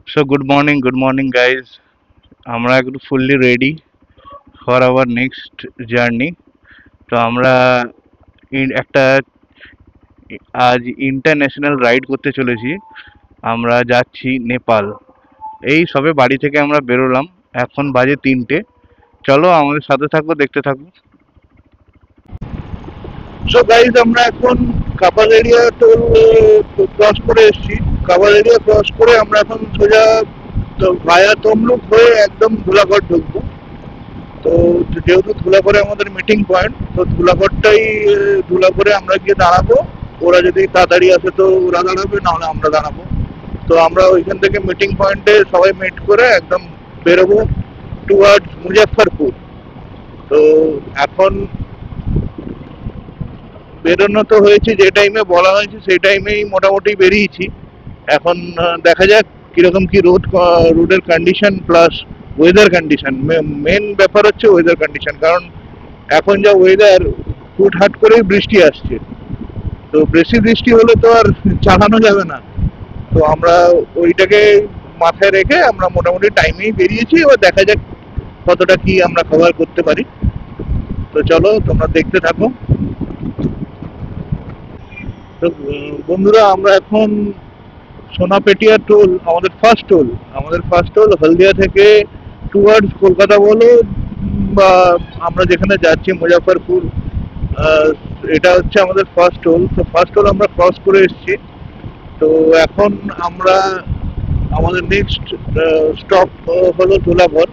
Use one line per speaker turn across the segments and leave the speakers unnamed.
So good morning, guys. আমরা একটু fully ready for our next journey. তো আমরা একটা আজ ইন্টারন্যাশনাল রাইড করতে চলেছি। আমরা যাচ্ছি নেপাল। এই সবে বাড়ি থেকে আমরা বেরোলাম, এখন বাজে 3টে। চলো আমাদের সাথে থাকো, দেখতে থাকো।
সো গাইজ আমরা এখন কাপাল এরিয়া টোল ক্রস করে এসেছি। কাপাল এরিয়া ক্রস করে আমরা এখন সোজা ভায়া তমলুক হয়ে একদম ধুলাগড় ঢুকবো। তো যেহেতু ধুলাগড়ে আমাদের মিটিং পয়েন্ট, তো ধুলাগড়টাই ধুলাগড়ে আমরা গিয়ে দাঁড়াবো। ওরা যদি তাড়াতাড়ি আসে তো ওরা দাঁড়াবে, নাহলে আমরা দাঁড়াবো। তো আমরা ওইখান থেকে মিটিং পয়েন্টে সবাই মিট করে একদম বেরোবো টুয়ার্ডস মুজাফফরপুর। তো এখন বেরোনো তো হয়েছে, যে টাইমে বলা হয়েছে সেই টাইমেই মোটামুটি বেরিয়েছি। এখন দেখা যাক কিরকম কি রোডের condition plus weather condition. Main ব্যাপার হচ্ছে ওয়েদার কন্ডিশন, কারণ এখন যা ওয়েদার, হুটহাট করেই বৃষ্টি আসছে। তো বেশি বৃষ্টি হলে তো আর চালানো যাবে না। তো আমরা ওইটাকে মাথায় রেখে আমরা মোটামুটি টাইমেই বেরিয়েছি। এবার দেখা যাক কতটা কি আমরা কভার করতে পারি। তো চলো তোমরা দেখতে থাকো। তো বন্ধুরা, আমরা এখন সোনাপেটিয়া টোল, আমাদের ফার্স্ট টোল হলদিয়া থেকে টুয়ার্ডস কলকাতা বলো, বা আমরা যেখানে যাচ্ছি মুজাফফরপুর, আহ, এটা হচ্ছে আমাদের ফার্স্ট টোল। তো ফার্স্ট টোল আমরা ক্রস করে এসেছি। তো এখন আমরা আমাদের নেক্সট স্টপ হলো ধুলাগড়।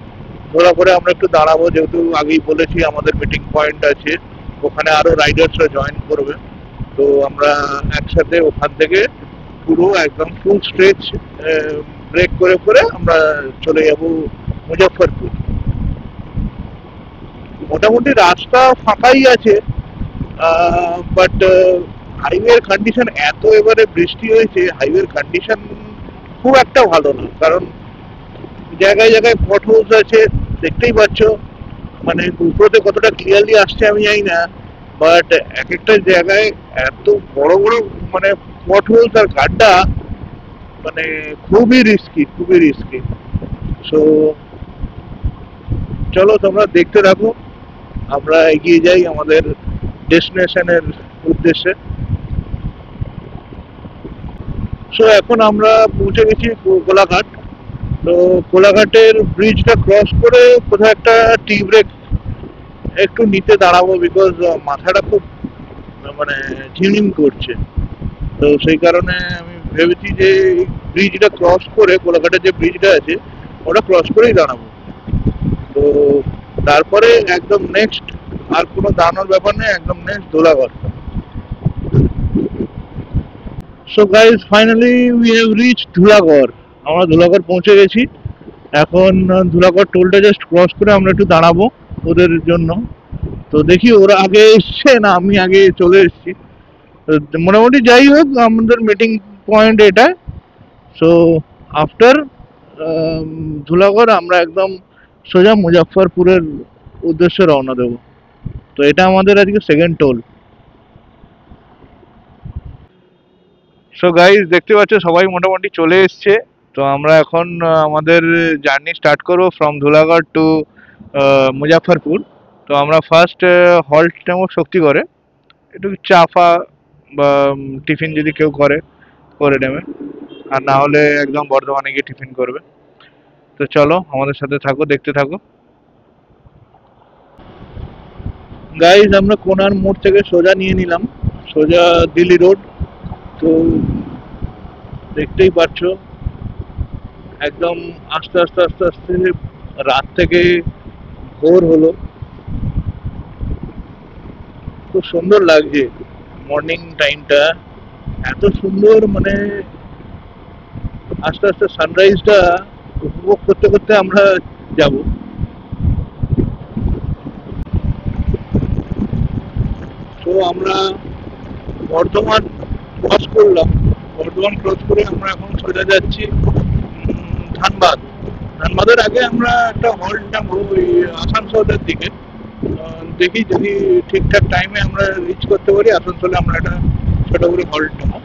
ধুলাগড়ে আমরা একটু দাঁড়াবো, যেহেতু আগেই বলেছি আমাদের মিটিং পয়েন্ট আছে, ওখানে আরো রাইডার্সরা জয়েন করবে। তো আমরা একসাথে ওখান থেকে পুরো একদম ফুল স্ট্রেচ ব্রেক করে করে আমরা চলে যাব মুজফ্ফরপুর। মোটামুটি রাস্তা ফাঁকাই আছে, বাট হাইওয়ের কন্ডিশন, এত এবারে বৃষ্টি হয়েছে, হাইওয়ের কন্ডিশন খুব একটা ভালো না। কারণ জায়গায় জায়গায় পট হোলস আছে, দেখতেই পাচ্ছ। মানে উপরতে কতটা ক্লিয়ারলি আসছে আমি জানি না, বাট এক একটা জায়গায় এত বড় বড় মানে পট হোলস আর গাড্ডা, মানে খুবই রিস্কি। সো চলো তোমরা দেখতে থাকো, আমরা এগিয়ে যাই আমাদের ডেস্টিনেশনের উদ্দেশ্যে। সো এখন আমরা পৌঁছে গেছি কোলাঘাট। তো কোলাঘাটের ব্রিজটা ক্রস করে কোথাও একটা টি ব্রেক একটু নিতে দাঁড়াবো, বিকজ মাথাটা খুব মানে ঝিমঝিম করছে। তো সেই কারণে আমি ভেবেছি যে ব্রিজটা ক্রস করে, কোলাঘাটের যে ব্রিজটা আছে ওটা ক্রস করেই দাঁড়াবো। তো তারপরে একদম নেক্সট আর কোনো দাঁড়ানোর ব্যাপার নেই, একদম next Dhulagarh. So guys, finally we have rich Dhulagarh. আমরা ধুলাগড় পৌঁছে গেছি। এখন ধুলাগড় টোলটা জাস্ট ক্রস করে আমরা একটু দাঁড়াবো ওদের জন্য। তো দেখি ওরা আগে এসছে না আমি আগে চলে এসেছি। তো মোটামুটি যাই হোক, আমাদের মিটিং পয়েন্ট এটা। সো আফটার ধুলাগড় আমরা একদম সোজা মুজাফফরপুরের উদ্দেশ্যে রওনা দেবো। তো এটা আমাদের আজকে সেকেন্ড টোল। সো গাইজ, দেখতে পাচ্ছ সবাই মোটামুটি চলে এসছে। তো আমরা এখন আমাদের জার্নি স্টার্ট করবো ফ্রম ধুলাগড় টু মুজাফফরপুর। তো আমরা ফার্স্ট হল্ট নেবো শক্তিগড়ে, একটু চা ফা বা টিফিন যদি কেউ করে করে নেবে, আর না হলে একদম বর্ধমানে গিয়ে টিফিন করবে। তো চলো আমাদের সাথে থাকো, দেখতে থাকো। গাইজ, আমরা কোনার মোড় থেকে সোজা নিয়ে নিলাম, সোজা দিল্লি রোড। তো দেখতেই পাচ্ছ একদম আস্তে আস্তে আস্তে আস্তে রাত থেকে ভোর হলো। খুব সুন্দর লাগছে মর্নিং টাইমটা, এত সুন্দর। মানে আস্তে আস্তে সানরাইজটা উপভোগ করতে করতে আমরা যাব। তো আমরা বর্ধমান ক্রস করলাম। বর্ধমান ক্রস করে আমরা এখন সোজা যাচ্ছি ধানবাদ। ধানবাদের আগে আমরা একটা হল্ট নেবো ওই আসানসোলের দিকে। দেখি যদি ঠিকঠাক টাইমে আমরা রিচ করতে পারি আসানসোলে, আমরা একটা ছোট করে হল্ট নেবো।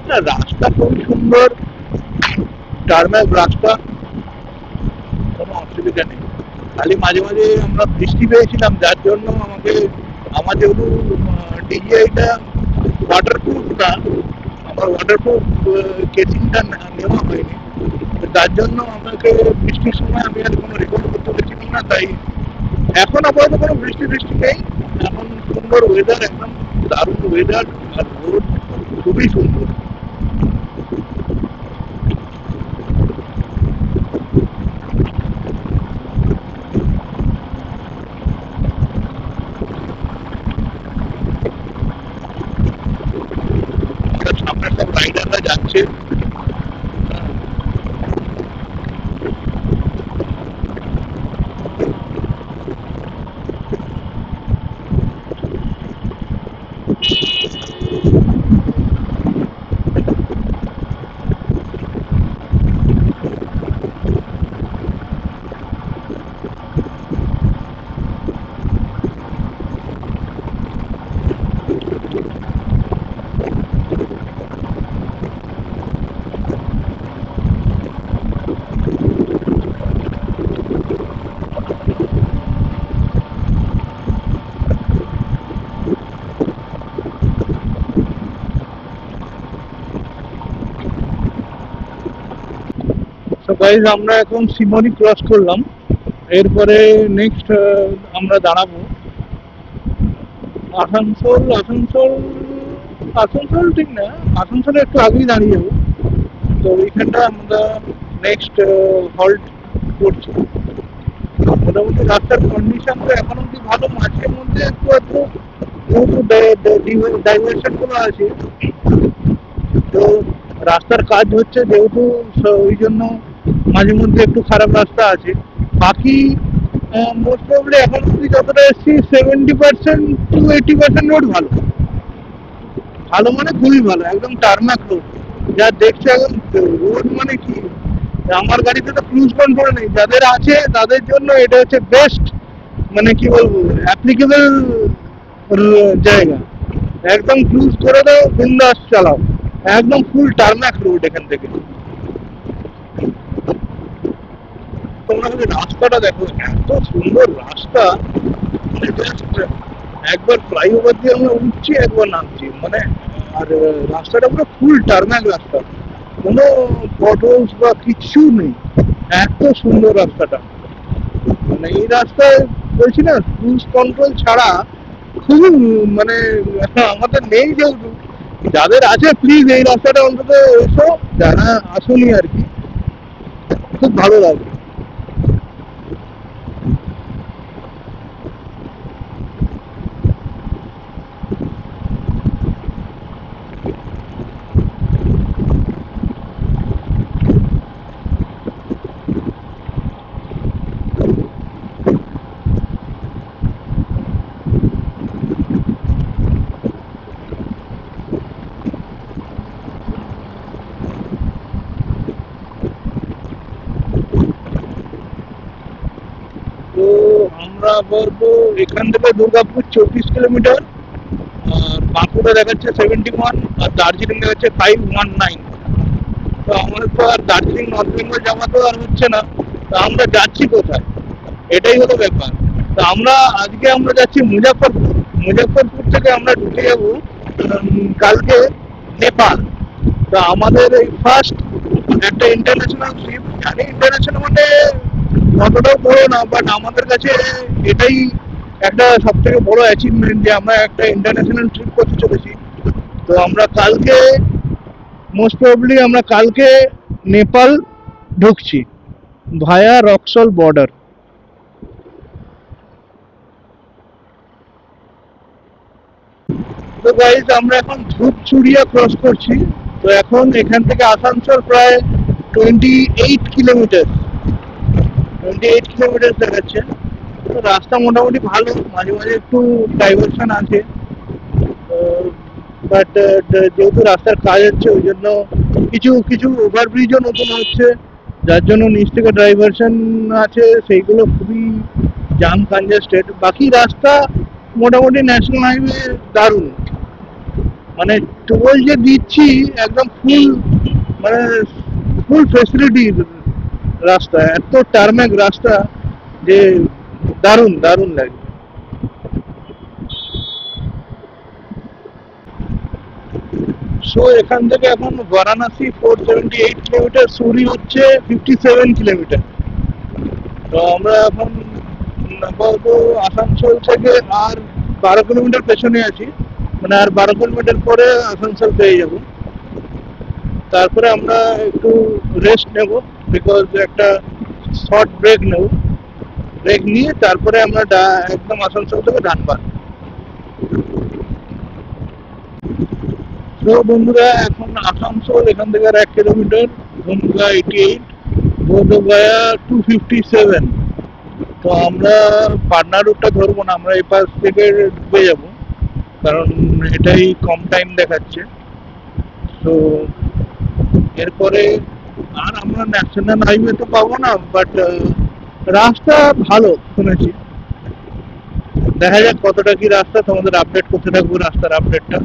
না, রাস্তা খুবই সুন্দর, টার্ম্যাক রাস্তা, কোনো অসুবিধা নেই। খালি মাঝে মাঝে আমরা বৃষ্টি পেয়েছিলাম, যার জন্য আমার যেহেতু ডিজিআইটা ওয়াটারপ্রুফ না, আমার ওয়াটারপ্রুফ কেসিংটা নেওয়া হয়নি, তো তার জন্য আমাকে বৃষ্টির সময় আমি আর কোনো রেকর্ড করতে পেরেছিলাম না। তাই এখন আপাতত কোনো বৃষ্টি নেই। এখন সুন্দর ওয়েদার, একদম দারুণ ওয়েদার, আর রোড খুবই সুন্দর। সামনে সব রাইডাররা যাচ্ছে। তো গাইজ আমরা এখন সিমনি ক্রস করলাম, এরপরে নেক্সট আমরা দাঁড়াবো আসানসোল। আসানসোল ঠিক না, আসানসোলে একটু আগেই দাঁড়িয়ে যাবো। তো ওইখানটা আমরা নেক্সট হল্ট করছি। মোটামুটি রাস্তার কন্ডিশন তো এখন অব্দি ভালো, মাঝের মধ্যে একটু একটু যেহেতু ডাইভার্সন গুলো আছে, তো রাস্তার কাজ হচ্ছে যেহেতু, ওই জন্য মাঝে মধ্যে একটু খারাপ রাস্তা আছে। বাকি মোস্ট প্রবলি এখন অব্দি যতটা এসছি 70% to 80% রোড ভালো। ভালো মানে খুবই ভালো, একদম টার্মাক রোড। যা দেখছে এখন রোড মানে কি, আমার গাড়িতে তো ক্রুজ কন্ট্রোল নেই, যাদের আছে তাদের জন্য এটা হচ্ছে বেস্ট, মানে কি বলবো, অ্যাপ্লিকেবল জায়গা। একদম ক্রুজ করে দাও, বিন্দাস চালাও, একদম ফুল টার্মাক রোড এখান থেকে। তোমরা যদি রাস্তাটা দেখো, এত সুন্দর রাস্তা, মানে just একবার ফ্লাইওভার দিয়ে আমরা উঠছি, একবার নামছি, মানে আর রাস্তাটা পুরো ফুল টার্মাক রাস্তা, কোনো পটলস বা কিচ্ছু নেই, এত সুন্দর রাস্তাটা। মানে এই রাস্তায় বলছি না, ক্রুজ কন্ট্রোল ছাড়া খুবই, মানে আমাদের নেই যেহেতু, যাদের আছে প্লিজ এই রাস্তাটা অন্তত এসো, যারা আসুনি আর কি, খুব ভালো লাগে। তো আমরা বলবো এখান থেকে দুর্গাপুর 34 কিলোমিটার, আর বাঁকুড়া দেখাচ্ছে 71, আর দার্জিলিং দেখাচ্ছে 519। তো আমাদের তো আর দার্জিলিং নর্থ বেঙ্গল যাওয়া তো আর হচ্ছে না, তো আমরা যাচ্ছি কোথায়, এটাই হলো ব্যাপার। তো আজকে আমরা যাচ্ছি মুজাফফরপুর। মুজাফফরপুর থেকে আমরা ঢুকে যাবো কালকে নেপাল। তো আমাদের এই ফার্স্ট একটা ইন্টারন্যাশনাল ট্রিপ, জানি ইন্টারন্যাশনাল মানে অতটাও বড় না, বাট আমাদের কাছে এটাই একটা সব থেকে বড় অ্যাচিভমেন্ট যে আমরা একটা ইন্টারন্যাশনাল ট্রিপ করতে চলেছি। তো মোস্ট প্রবলি আমরা কালকে নেপাল ঢুকছি ভায়া রক্সল বর্ডার। তো গাইজ আমরা এখন ধূপচুড়িয়া ক্রস করছি। তো এখন এখান থেকে আসানসোল প্রায় 28 কিলোমিটার, 28 কিলোমিটার দেখাচ্ছে। তো রাস্তা মোটামুটি ভালো, মাঝে মাঝে একটু ডাইভারশন আছে, বাট যেহেতু রাস্তার কাজ হচ্ছে ওই জন্য কিছু কিছু ওভারব্রিজও নতুন হচ্ছে, যার জন্য নিচ থেকে ডাইভারশন আছে, সেইগুলো খুবই জাম কনজেস্টেড। বাকি রাস্তা মোটামুটি ন্যাশনাল হাইওয়ে দারুণ, মানে টোল যে দিচ্ছি একদম ফুল, মানে ফুল ফেসিলিটি রাস্তা, এত টার্মেক রাস্তা যে দারুণ দারুণ লাগে। সো এখান থেকে এখন বারাণসী 478 কিলোমিটার, সুরি হচ্ছে 57 কিলোমিটার। তো আমরা এখন আপাতত আসানসোল থেকে আর 12 কিলোমিটার পেছনে আছি, মানে আর 12 কিলোমিটার পরে আসানসোল পেয়ে যাব। তারপরে আমরা একটু রেস্ট নেব, বিকজ একটা শর্ট ব্রেক নেব। ব্রেক নিয়ে তারপরে আমরা একদম আসানসোল থেকে ধানবাদ। তো বন্ধুরা, এখন আসানসোল এখান থেকে আর 1 কিলোমিটার, বনগা 88, বোধগয়া 257। তো আমরা পাটনা রুটটা ধরবো না, আমরা এই পাশ থেকে ঢুকে যাব, কারণ এটাই কম টাইম দেখাচ্ছে। তো এরপরে আর আমরা ন্যাশনাল হাইওয়ে তো পাবো না, বাট রাস্তা ভালো শুনেছি। দেখা যাক কতটা কি রাস্তা, তোমাদের আপডেট করতে থাকবো রাস্তার আপডেটটা।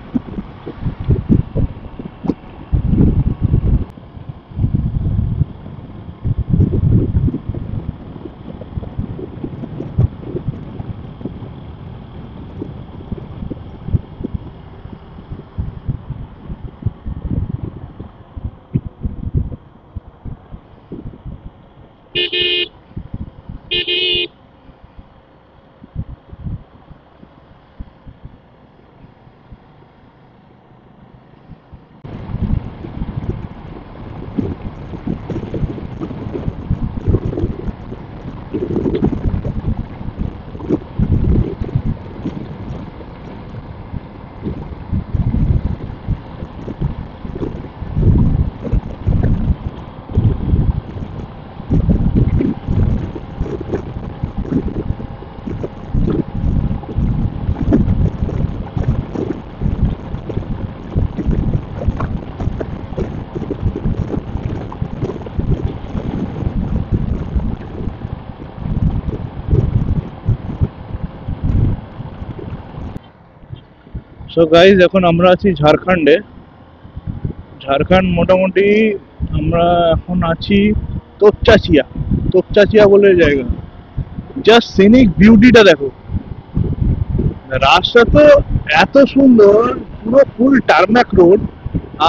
সো গাইজ, এখন আমরা আছি ঝাড়খণ্ডে। ঝাড়খণ্ড মোটামুটি আমরা এখন আছি তোপচাচিয়া। তোপচাচিয়া বলে জায়গা। জাস্ট সিনিক বিউটিটা দেখো। রাস্তা তো এত সুন্দর, পুরো ফুল টার্মাক রোড,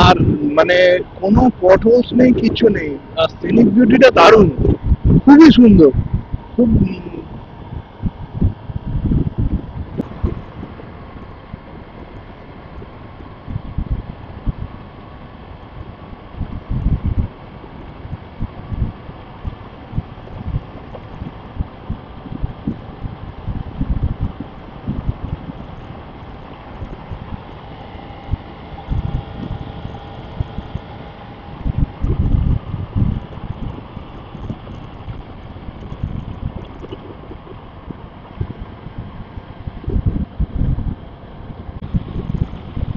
আর মানে কোনো পটহোলস নেই, কিছু নেই। আর সিনিক বিউটিটা দারুণ, খুবই সুন্দর, খুব।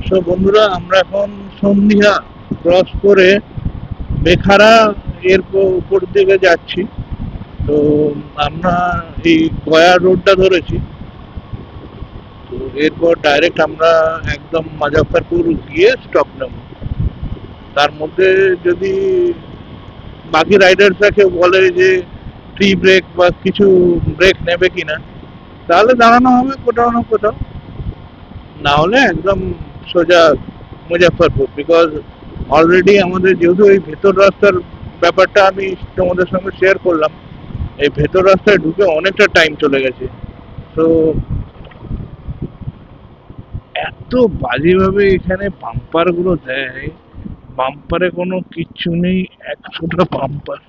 সো বন্ধুরা, আমরা এখন সন্ধ্যা ক্রস করে বেখারা এর উপর দিকে যাচ্ছি। তো আমরা এই গয়া রোডটা ধরেছি। তো এরপর ডাইরেক্ট আমরা একদম মুজফ্ফরপুর গিয়ে স্টপ নেব। তার মধ্যে যদি বাকি রাইডার্সরা কেউ বলে যে ট্রি ব্রেক বা কিছু ব্রেক নেবে কিনা, তাহলে দাঁড়ানো হবে কোথাও না কোথাও, না হলে একদম সোজা মুজফ্ফরপুর। বিকজ অলরেডি আমাদের যেহেতু এই ভেতর রাস্তার ব্যাপারটা আমি তোমাদের সঙ্গে শেয়ার করলাম, এই ভেতর রাস্তায় ঢুকে অনেকটা টাইম চলে গেছে। তো এত বাজেভাবে এখানে বাম্পার গুলো দেয়, বাম্পারে কোনো কিচ্ছু নেই, 100টা বাম্পার।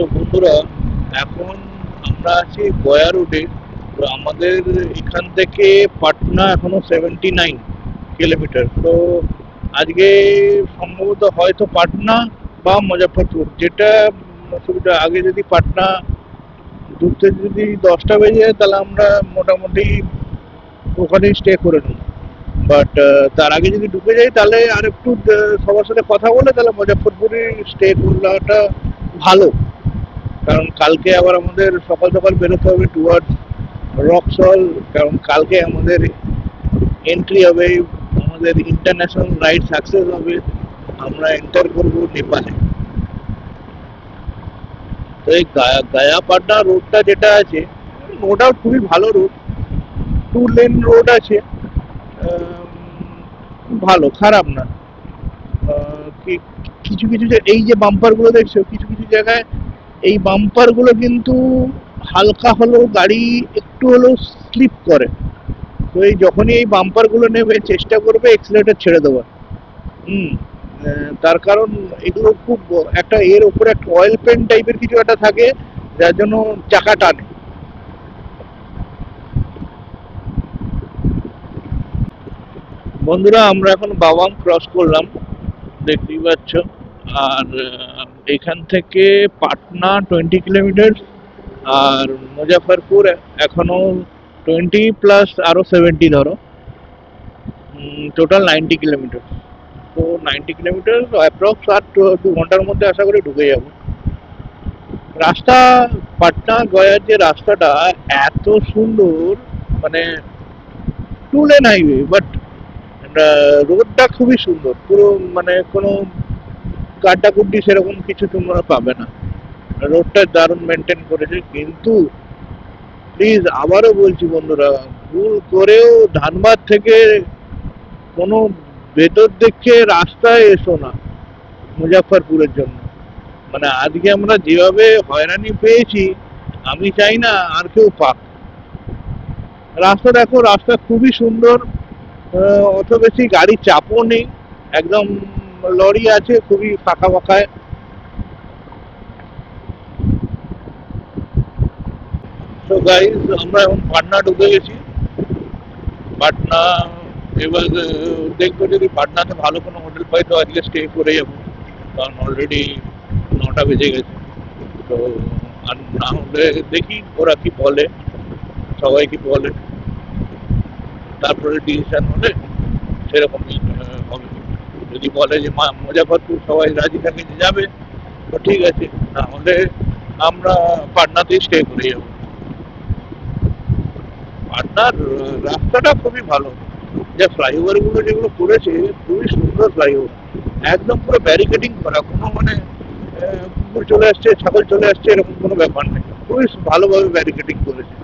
তো বন্ধুরা, এখন আমরা আছি গয়া রোডে। তো আমাদের এখান থেকে পাটনা এখনো 79 কিলোমিটার। তো আজকে সম্ভবত হয়তো পাটনা বা মুজফ্ফরপুর, যেটা সুবিধা। আগে যদি পাটনা ঢুকতে যদি 10টা বেজে যায়, তাহলে আমরা মোটামুটি ওখানেই স্টে করে নেব। বাট তার আগে যদি ঢুকে যাই, তাহলে আর একটু সবার সাথে কথা বলে তাহলে মুজফ্ফরপুরে স্টে করাটা ভালো। কারণ কালকে আবার আমাদের সকাল সকাল বেরোতে হবে টুয়ার্ডস রক্সল, কারণ কালকে আমাদের এন্ট্রি হবে, আমাদের ইন্টারন্যাশনাল রাইড সাকসেস হবে, আমরা এন্টার করব নেপালে। তো এই গায়া পাটনা রোডটা যেটা আছে, নো ডাউট খুবই ভালো রোড, 2 লেন রোড আছে, ভালো, খারাপ না। কিছু কিছু এই যে বাম্পার গুলো দেখছো, কিছু কিছু জায়গায় এই বাম্পার গুলো কিন্তু হালকা হলেও গাড়ি একটু হলেও স্লিপ করে। তো এই যখনই এই বাম্পার গুলো নেবে চেষ্টা করবে এক্সিলেটর ছেড়ে দেওয়ার। হুম। তার কারণ এগুলো খুব একটা এর উপরে একটা অয়েল পেন্ট টাইপের কিছু একটা থাকে, যার জন্য চাকা টানে। বন্ধুরা, আমরা এখন বাবাম ক্রস করলাম, দেখতেই পাচ্ছ। আর এখান থেকে পাটনা 20 কিলোমিটার, আর মুজাফরপুর এখনো 20 প্লাস আরো 70 ধরো, টোটাল 90 কিলোমিটার। তো 90 কিলোমিটার অ্যাপ্রক্স আর 2 ঘন্টার মধ্যে আশা করি ঢুকে যাব। রাস্তা, পাটনা গয়ার যে রাস্তাটা এত সুন্দর, মানে 2 লেন হাইওয়ে, বাট রোডটা খুবই সুন্দর, পুরো মানে কোনো কাটাকুটি সেরকম কিছু তোমরা পাবে না। রোডটা দারুণ মেনটেন করেছে, কিন্তু প্লিজ আবারও বলছি বন্ধুরা, ভুল করেও ধানবাদ থেকে কোনো ভেতর দেখে রাস্তায় এসো না মুজাফফরপুরের জন্য। মানে আজকে আমরা যেভাবে হয়রানি পেয়েছি, আমি চাই না আর কেউ পাক। রাস্তা দেখো, রাস্তা খুবই সুন্দর, অত বেশি গাড়ির চাপও নেই, একদম লরি আছে খুবই ফাঁকা ফাঁকায়। তো গাইজ, আমরা এখন পাটনা ঢুকে গেছি। পাটনা এবার দেখবো, যদি পাটনাতে ভালো কোনো হোটেল পাই তো আজকে স্টে করে যাবো, কারণ অলরেডি 9টা বেজে গেছে। তো আর না হলে দেখি ওরা কি বলে, সবাই কি বলে, তারপরে ডিসিশন হলে সেরকমই হবে। যদি বলে যে মুজাফরপুর সবাই রাজি থাকে যে যাবে, তো ঠিক আছে, না হলে আমরা পাটনাতেই স্টে করে যাবো। পাটনার রাস্তাটা খুবই ভালো, যে ফ্লাইওভার গুলো যেগুলো করেছে খুবই সুন্দর ফ্লাইওভার, একদম পুরো ব্যারিকেডিং করা, কোনো মানে কুকুর চলে আসছে ছাগল চলে আসছে এরকম কোনো ব্যাপার নেই, খুবই ভালোভাবে ব্যারিকেডিং করেছে।